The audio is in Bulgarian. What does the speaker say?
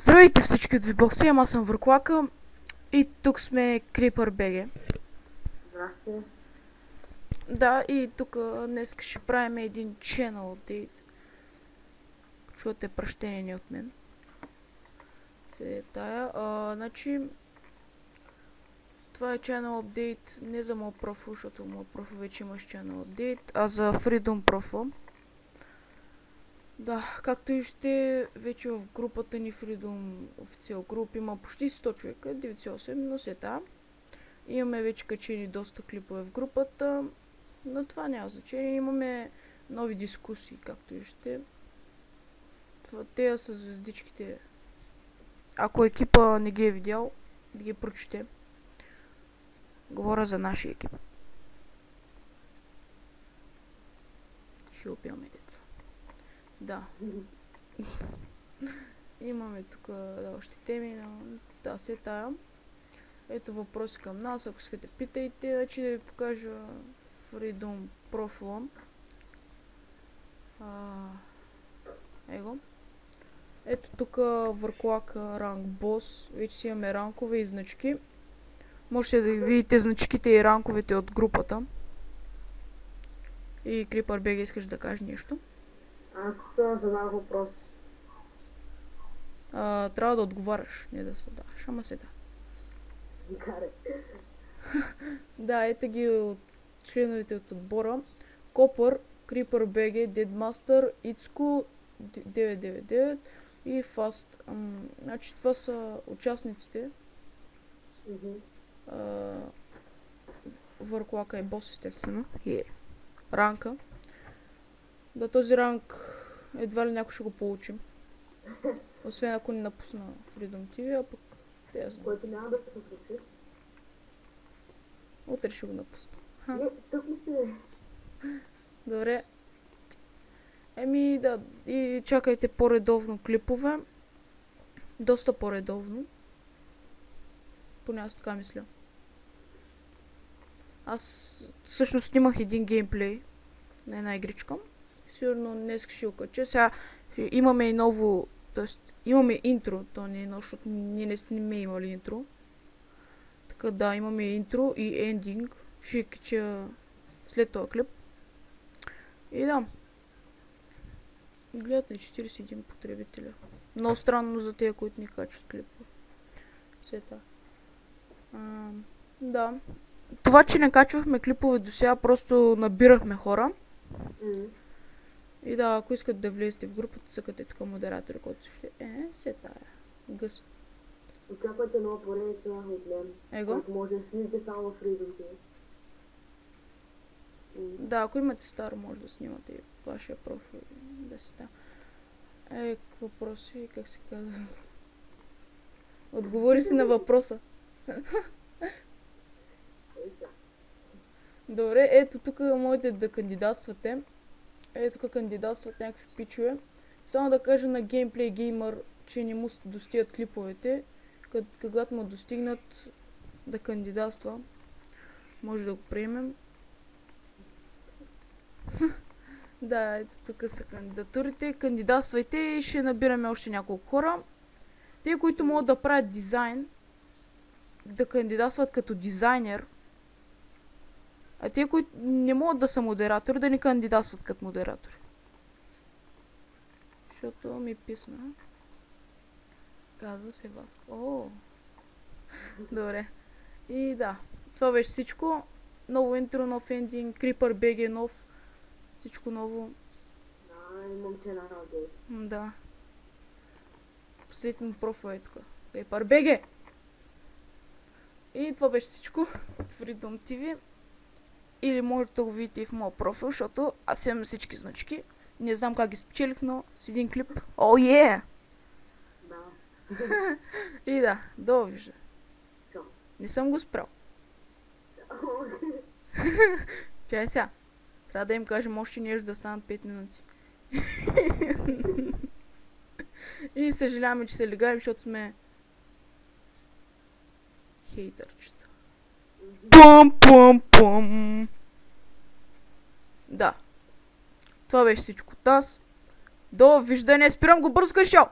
Здравейте всички от VBOX, аз съм Върклака и тук сме Creeper BG. Здрасти. Да, и тук днес ще правим един channel update. Чувате пръщение от мен. Се тая. Значи, това е channel update не за моят профил, защото моят профил вече имаш channel update, а за Freedom профил. Да, както виждате, вече в групата ни Freedom официал груп има почти 100 човека, 98, но се та. Имаме вече качени доста клипове в групата, но това няма значение. Имаме нови дискусии, както виждате. Те са звездичките. Ако екипа не ги е видял, да ги прочете. Говоря за нашия екип. Ще опиваме деца. Да. Имаме тук още теми, но да, се тая. Ето въпроси към нас, ако искате питайте, значи да ви покажа Freedom профила. Его. Ето тук Върклак ранг бос, вече си имаме ранкове и значки. Можете да видите значките и ранковете от групата. И Creeper BG, искаш да кажеш нещо? Аз задавах въпрос. Трябва да отговаряш, не да се даваш, ама се да. Каре. Да, ето ги от членовете от отбора. Копър, Creeper BG, Deadmaster, Ицко 999 и Fast. Значи това са участниците. Върклака е бос, естествено. И ранка. Да, този ранг едва ли някой ще го получим. Освен ако ни напусна Freedom TV, а пък те я знам. Което няма да се случи. Утре ще го напусна. Тук ли си? Добре. Еми да, и чакайте по-редовно клипове. Доста по-редовно. Поне аз така мисля. Аз всъщност снимах един геймплей на една игричка. Сигурно днес ще го кача. Сега имаме и ново, т.е. имаме интро, то не е ново, защото ние не сме имали интро. Така да, имаме интро и ендинг. Ще кача след този клип. И да. Гледат ли 41 потребителя. Много странно за тези, които ни качват клипа. Сета. Да. Това, че не качвахме клипове до сега, просто набирахме хора. И да, ако искат да влезете в групата, цъкате тук модератори, който ще се тая. Гъс. Очаквайте нова поредица от мен. Его? Който може да снимате само в Freedom TV. Да, ако имате старо, може да снимате и вашия профил. Да се тая. Въпроси, как се казва? Отговори си на въпроса. Добре, ето тук можете да кандидатствате. Ето тук кандидатстват някакви пичове. Само да кажа на Gameplay Gamer, че не му достигат клиповете. Когато му достигнат да кандидатства, може да го приемем. Да, ето тук са кандидатурите. Кандидатствайте и ще набираме още няколко хора. Те, които могат да правят дизайн, да кандидатстват като дизайнер. А те, които не могат да са модератори, да не кандидатстват като модератори. Защото ми писна. Казва се Васко. О! Добре. И да. Това беше всичко. Ново интро, нов ендинг, Creeper BG нов. Всичко ново. Да, имам чена на Да. Последният му профил е тук. Creeper BG! И това беше всичко от Freedom TV. Или можете да го видите и в моят профил, защото аз имам всички значки. Не знам как ги спечелих, но с един клип. О, е! Да. И да, довижда. Чао. Не съм го спрял. Чай сега. Трябва да им кажем още нещо да станат 5 минути. И съжаляваме, че се легаем, защото сме хейтърчета. Пум. Да. Това беше всичко от нас. Довиждане. Спирам го бързо, чао!